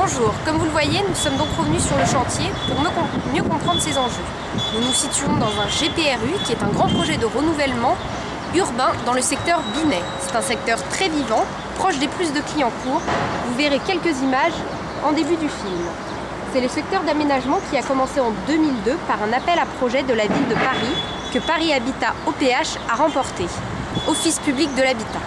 Bonjour, comme vous le voyez, nous sommes donc revenus sur le chantier pour mieux comprendre ces enjeux. Nous nous situons dans un GPRU qui est un grand projet de renouvellement urbain dans le secteur Binet. C'est un secteur très vivant, proche des plus de Clignancourt. Vous verrez quelques images en début du film. C'est le secteur d'aménagement qui a commencé en 2002 par un appel à projet de la ville de Paris que Paris Habitat OPH a remporté, Office public de l'habitat.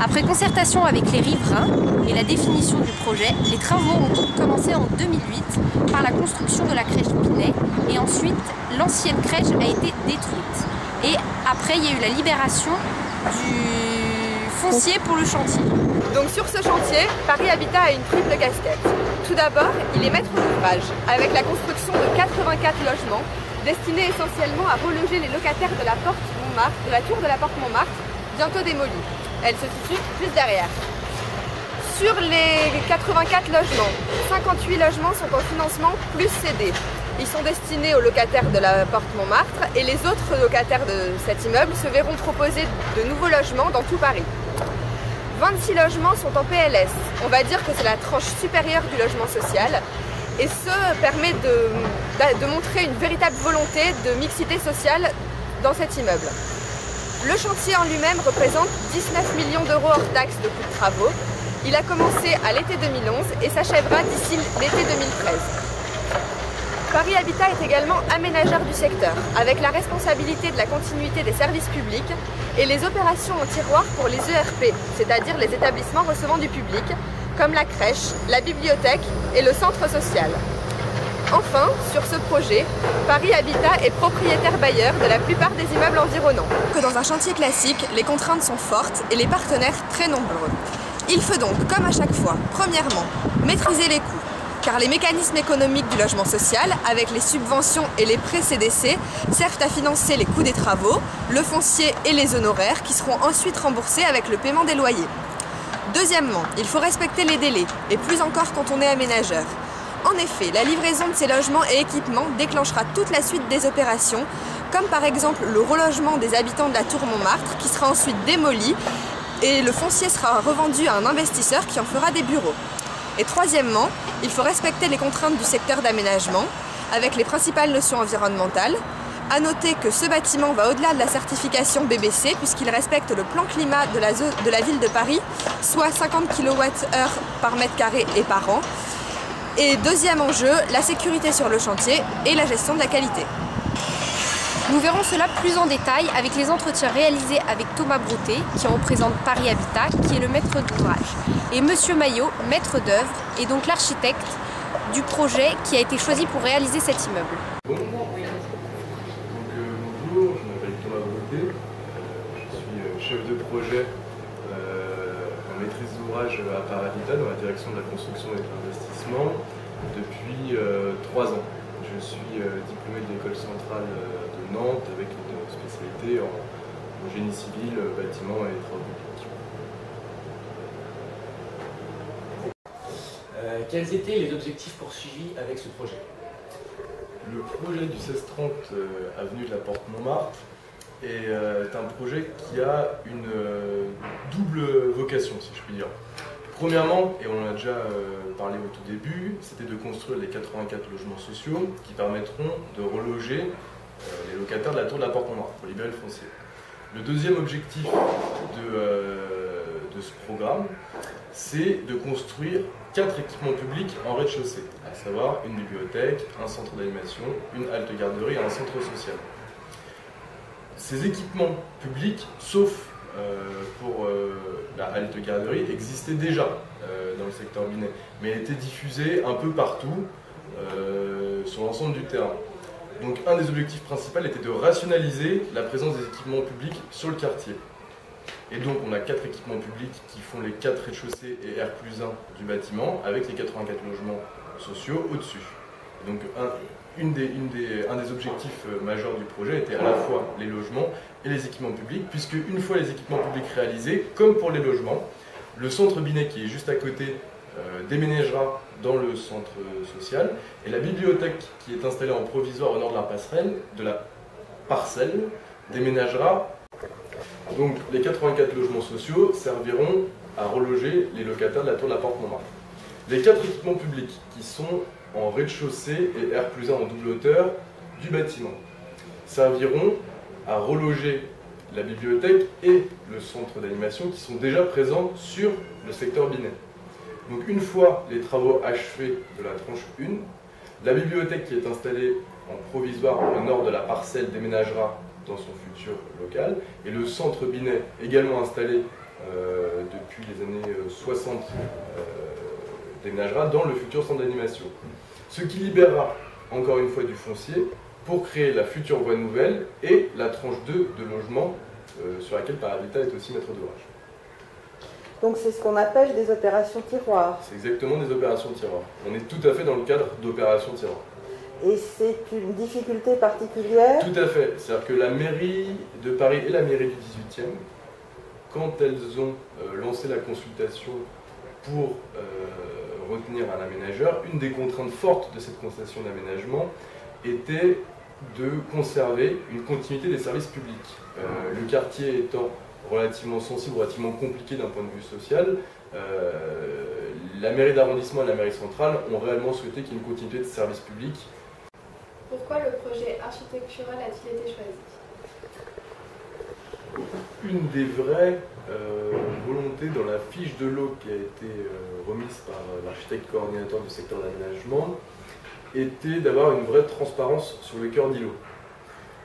Après concertation avec les riverains et la définition du projet, les travaux ont donc commencé en 2008 par la construction de la crèche Binet et ensuite l'ancienne crèche a été détruite. Et après, il y a eu la libération du foncier pour le chantier. Donc sur ce chantier, Paris Habitat a une triple casquette. Tout d'abord, il est maître d'ouvrage avec la construction de 84 logements destinés essentiellement à reloger les locataires de la porte Montmartre, de la tour de la porte Montmartre, bientôt démolie. Elle se situe juste derrière. Sur les 84 logements, 58 logements sont en financement plus cédés. Ils sont destinés aux locataires de la porte Montmartre et les autres locataires de cet immeuble se verront proposer de nouveaux logements dans tout Paris. 26 logements sont en PLS. On va dire que c'est la tranche supérieure du logement social et ce permet de montrer une véritable volonté de mixité sociale dans cet immeuble. Le chantier en lui-même représente 19 millions d'euros hors taxes de coûts de travaux. Il a commencé à l'été 2011 et s'achèvera d'ici l'été 2013. Paris Habitat est également aménageur du secteur, avec la responsabilité de la continuité des services publics et les opérations en tiroir pour les ERP, c'est-à-dire les établissements recevant du public, comme la crèche, la bibliothèque et le centre social. Enfin, sur ce projet, Paris Habitat est propriétaire bailleur de la plupart des immeubles environnants. Que dans un chantier classique, les contraintes sont fortes et les partenaires très nombreux. Il faut donc, comme à chaque fois, premièrement, maîtriser les coûts, car les mécanismes économiques du logement social, avec les subventions et les prêts CDC, servent à financer les coûts des travaux, le foncier et les honoraires qui seront ensuite remboursés avec le paiement des loyers. Deuxièmement, il faut respecter les délais, et plus encore quand on est aménageur. En effet, la livraison de ces logements et équipements déclenchera toute la suite des opérations, comme par exemple le relogement des habitants de la tour Montmartre, qui sera ensuite démoli, et le foncier sera revendu à un investisseur qui en fera des bureaux. Et troisièmement, il faut respecter les contraintes du secteur d'aménagement, avec les principales notions environnementales. A noter que ce bâtiment va au-delà de la certification BBC, puisqu'il respecte le plan climat de la ville de Paris, soit 50 kWh par mètre carré et par an. Et deuxième enjeu, la sécurité sur le chantier et la gestion de la qualité. Nous verrons cela plus en détail avec les entretiens réalisés avec Thomas Broutet, qui représente Paris Habitat, qui est le maître d'ouvrage, et Monsieur Maillot, maître d'œuvre, et donc l'architecte du projet qui a été choisi pour réaliser cet immeuble. Bonjour, je m'appelle Thomas Broutet, je suis chef de projet en maîtrise d'ouvrage à Paris Habitat dans la direction de la construction et de l'investissement depuis 3 ans. Je suis diplômé de l'école centrale de Nantes avec une spécialité en génie civil, bâtiment et travaux publics. Quels étaient les objectifs poursuivis avec ce projet? Le projet du 1630 avenue de la Porte Montmartre est un projet qui a une double vocation, si je puis dire. Premièrement, et on en a déjà parlé au tout début, c'était de construire les 84 logements sociaux qui permettront de reloger les locataires de la tour de la Porte Montmartre pour libérer le foncier. Le deuxième objectif de ce programme, c'est de construire 4 équipements publics en rez-de-chaussée, à savoir une bibliothèque, un centre d'animation, une halte garderie et un centre social. Ces équipements publics, sauf pour la halte garderie, existaient déjà dans le secteur Binet, mais étaient diffusés un peu partout sur l'ensemble du terrain. Donc un des objectifs principaux était de rationaliser la présence des équipements publics sur le quartier. Et donc on a 4 équipements publics qui font les 4 rez-de-chaussée et R+1 du bâtiment, avec les 84 logements sociaux au-dessus. Donc un des objectifs majeurs du projet était à la fois les logements et les équipements publics, puisque une fois les équipements publics réalisés, comme pour les logements, le centre Binet qui est juste à côté déménagera dans le centre social, et la bibliothèque qui est installée en provisoire au nord de la parcelle déménagera. Donc les 84 logements sociaux serviront à reloger les locataires de la tour de la Porte Montmartre. Les 4 équipements publics qui sont en rez-de-chaussée et R+1 en double hauteur du bâtiment serviront à reloger la bibliothèque et le centre d'animation qui sont déjà présents sur le secteur Binet. Donc une fois les travaux achevés de la tranche 1, la bibliothèque qui est installée en provisoire au nord de la parcelle déménagera dans son futur local et le centre Binet, également installé depuis les années 60, déménagera dans le futur centre d'animation. Ce qui libérera encore une fois du foncier pour créer la future voie nouvelle et la tranche 2 de logement sur laquelle Parahabitat est aussi maître d'ouvrage. Donc c'est ce qu'on appelle des opérations tiroirs. C'est exactement des opérations tiroirs. On est tout à fait dans le cadre d'opérations tiroirs. Et c'est une difficulté particulière? Tout à fait. C'est-à-dire que la mairie de Paris et la mairie du 18e, quand elles ont lancé la consultation pour retenir un aménageur, une des contraintes fortes de cette consultation d'aménagement était de conserver une continuité des services publics. Le quartier étant relativement sensible, relativement compliqué d'un point de vue social, la mairie d'arrondissement et la mairie centrale ont réellement souhaité qu'il y ait une continuité de services publics. Pourquoi le projet architectural a-t-il été choisi? Une des vraies volontés dans la fiche de l'eau qui a été remise par l'architecte coordinateur du secteur d'aménagement était d'avoir une vraie transparence sur le cœur d'îlot.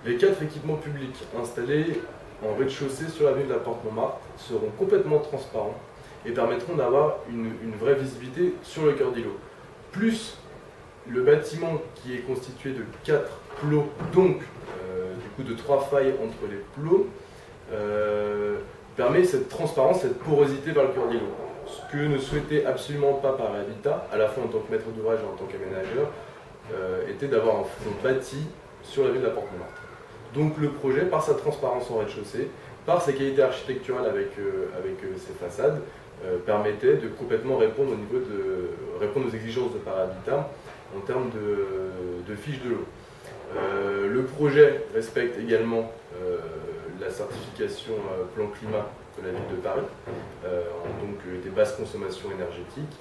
Les 4 équipements publics installés en rez-de-chaussée sur l'avenue de la Porte-Montmartre seront complètement transparents et permettront d'avoir une vraie visibilité sur le cœur d'îlot. Plus le bâtiment qui est constitué de 4 plots, donc du coup de 3 failles entre les plots, permet cette transparence, cette porosité vers le cœur d'îlot. Ce que ne souhaitait absolument pas Parahabitat, à la fois en tant que maître d'ouvrage et en tant qu'aménageur, était d'avoir un front bâti sur la ville de la Porte-Montmartre. Donc le projet, par sa transparence en rez-de-chaussée, par sa qualité architecturale avec ses façades, permettait de complètement répondre aux exigences de Parahabitat en termes de fiche de l'eau. Le projet respecte également la certification plan climat de la ville de Paris, donc des basses consommations énergétiques,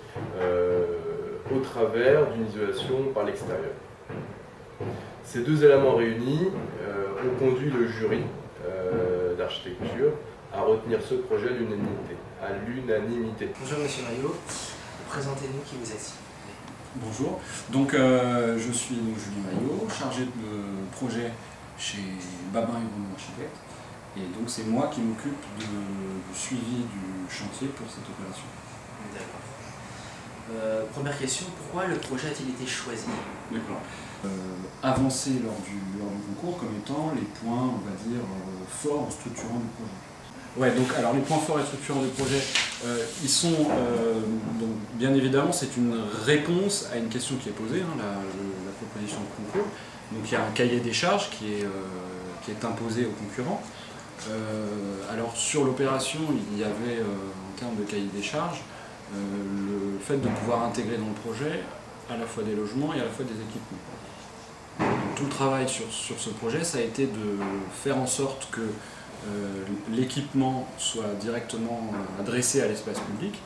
au travers d'une isolation par l'extérieur. Ces 2 éléments réunis ont conduit le jury d'architecture à retenir ce projet à l'unanimité. Bonjour Monsieur Maillot, présentez-nous qui vous êtes. Bonjour, donc je suis Julien Maillot, chargé de projet chez Babin et Romain Architecte, et donc c'est moi qui m'occupe du suivi du chantier pour cette opération. D'accord. Première question, pourquoi le projet a-t-il été choisi? D'accord. Avancé lors du concours comme étant les points, on va dire, forts ou structurants du projet. Ouais, donc alors les points forts et structurants du projet, ils sont, donc, bien évidemment, c'est une réponse à une question qui est posée, hein, la proposition de concours. Donc il y a un cahier des charges qui est imposé aux concurrents. Alors sur l'opération, il y avait, en termes de cahier des charges, le fait de pouvoir intégrer dans le projet à la fois des logements et à la fois des équipements. Donc, tout le travail sur ce projet, ça a été de faire en sorte que l'équipement soit directement adressé à l'espace public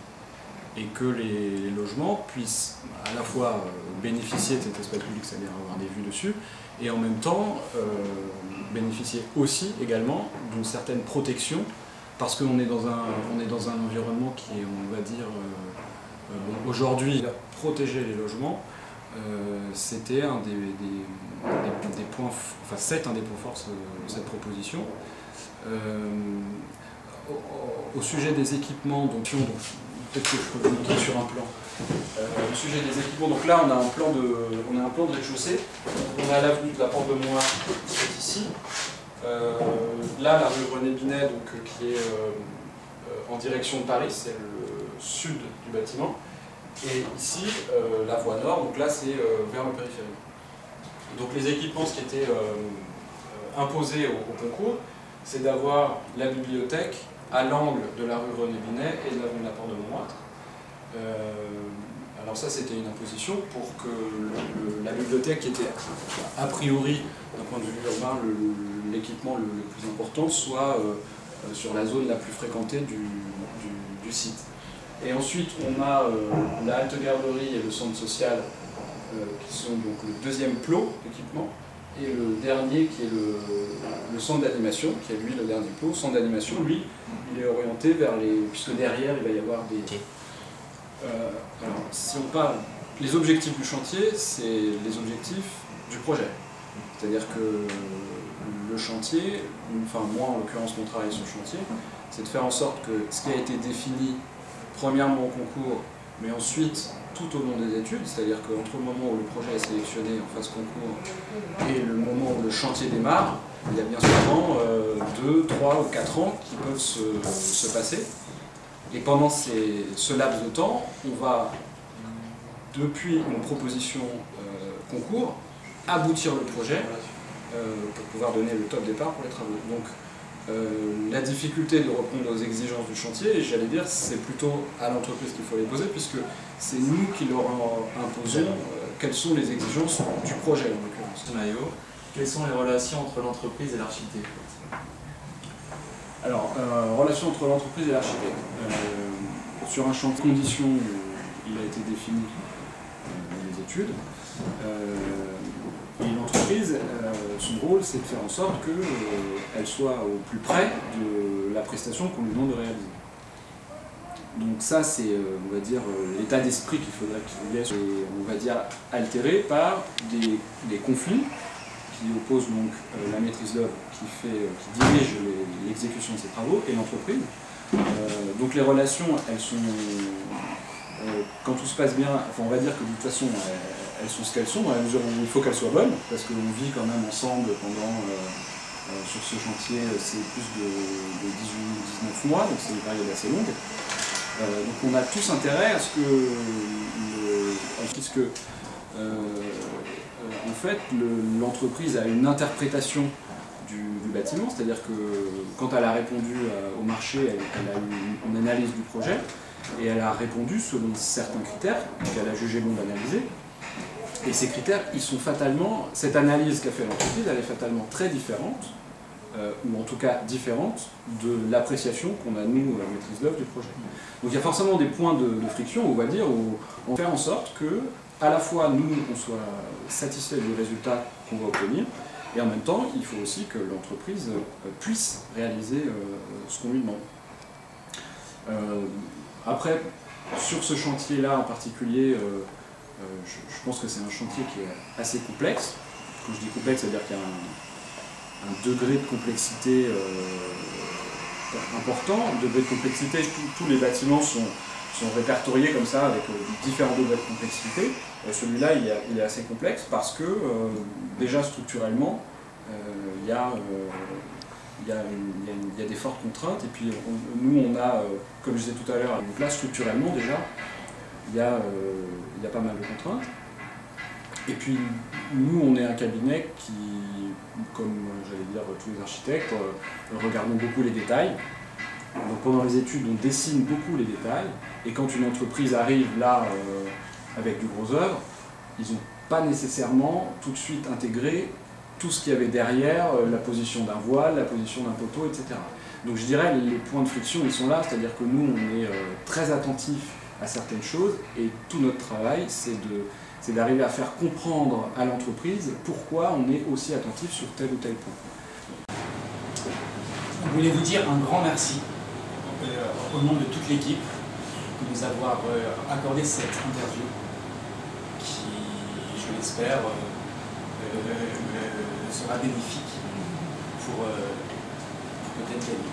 et que les logements puissent à la fois bénéficier de cet espace public, c'est-à-dire avoir des vues dessus, et en même temps bénéficier aussi également d'une certaine protection, parce qu'on est dans un environnement qui est, on va dire, aujourd'hui, protéger les logements, c'était un des points, enfin c'est un des points forts de cette proposition. Au sujet des équipements, donc peut-être que je peux vous montrer sur un plan. Au sujet des équipements, donc là on a un plan de rez-de-chaussée. On a l'avenue de la Porte de Montmartre qui est ici. Là la rue René Binet, donc, qui est en direction de Paris, c'est le sud du bâtiment. Et ici la voie nord, donc là c'est vers le périphérique. Donc les équipements, ce qui était imposé au concours, c'est d'avoir la bibliothèque à l'angle de la rue René Binet et de l'avenue de la Porte de Montmartre. Alors ça, c'était une imposition pour que la bibliothèque, qui était a priori, d'un point de vue urbain, l'équipement le plus important, soit sur la zone la plus fréquentée du site. Et ensuite, on a la halte garderie et le centre social qui sont donc le deuxième plot d'équipement. Et le dernier qui est le centre d'animation, qui est lui le dernier plot. Le centre d'animation, lui, il est orienté vers les... puisque derrière, il va y avoir des... alors, si on parle... Les objectifs du chantier, c'est les objectifs du projet. C'est-à-dire que le chantier, enfin moi en l'occurrence mon travail sur le chantier, c'est de faire en sorte que ce qui a été défini premièrement au concours, mais ensuite tout au long des études, c'est-à-dire qu'entre le moment où le projet est sélectionné en phase concours et le moment où le chantier démarre, il y a bien souvent 2, 3 ou 4 ans qui peuvent se passer. Et pendant ce laps de temps, on va, depuis une proposition concours, aboutir le projet pour pouvoir donner le top départ pour les travaux. Donc la difficulté de répondre aux exigences du chantier, j'allais dire, c'est plutôt à l'entreprise qu'il faut les poser, puisque c'est nous qui leur imposons quelles sont les exigences du projet en l'occurrence. Maillot, quelles sont les relations entre l'entreprise et l'architecte? Alors, relation entre l'entreprise et l'architecte. Sur un champ de conditions, il a été défini dans les études. Et l'entreprise, son rôle, c'est de faire en sorte qu'elle soit au plus près de la prestation qu'on lui demande de réaliser. Donc ça, c'est, on va dire, l'état d'esprit qu'il faudrait qu'il y ait, on va dire, altéré par des conflits qui opposent donc la maîtrise d'œuvre qui dirige l'exécution de ces travaux et l'entreprise. Donc les relations, elles sont, quand tout se passe bien, enfin on va dire que de toute façon, elles sont ce qu'elles sont, dans la mesure où il faut qu'elles soient bonnes, parce qu'on vit quand même ensemble pendant, sur ce chantier, c'est plus de 18-19 mois, donc c'est une période assez longue. Donc on a tous intérêt à ce que, puisque en fait l'entreprise a une interprétation du bâtiment, c'est-à-dire que quand elle a répondu au marché, elle a eu une analyse du projet, et elle a répondu selon certains critères qu'elle a jugé bon d'analyser. Et ces critères, ils sont fatalement, cette analyse qu'a fait l'entreprise, elle est fatalement très différente, ou en tout cas différente, de l'appréciation qu'on a, nous, la maîtrise d'œuvre du projet. Donc il y a forcément des points de friction, on va dire, où on fait en sorte que, à la fois, nous, on soit satisfait du résultat qu'on va obtenir, et en même temps, il faut aussi que l'entreprise puisse réaliser ce qu'on lui demande. Après, sur ce chantier-là en particulier, je pense que c'est un chantier qui est assez complexe. Quand je dis complexe, c'est-à-dire qu'il y a un degré de complexité important. Degré de complexité, tous les bâtiments sont répertoriés comme ça, avec différents degrés de complexité. Celui-là, il est assez complexe parce que, déjà structurellement, il y a des fortes contraintes, et puis nous on a, comme je disais tout à l'heure, donc là structurellement déjà, il y a pas mal de contraintes. Et puis nous on est un cabinet qui, comme j'allais dire tous les architectes, regardons beaucoup les détails. Donc pendant les études on dessine beaucoup les détails, et quand une entreprise arrive là avec du gros œuvre, ils n'ont pas nécessairement tout de suite intégré tout ce qu'il y avait derrière, la position d'un voile, la position d'un poteau, etc. Donc je dirais les points de friction, ils sont là, c'est-à-dire que nous, on est très attentifs à certaines choses, et tout notre travail, c'est d'arriver à faire comprendre à l'entreprise pourquoi on est aussi attentif sur tel ou tel point. Je voulais vous dire un grand merci au nom de toute l'équipe de nous avoir accordé cette interview qui, je l'espère, sera bénéfique pour peut-être gagner.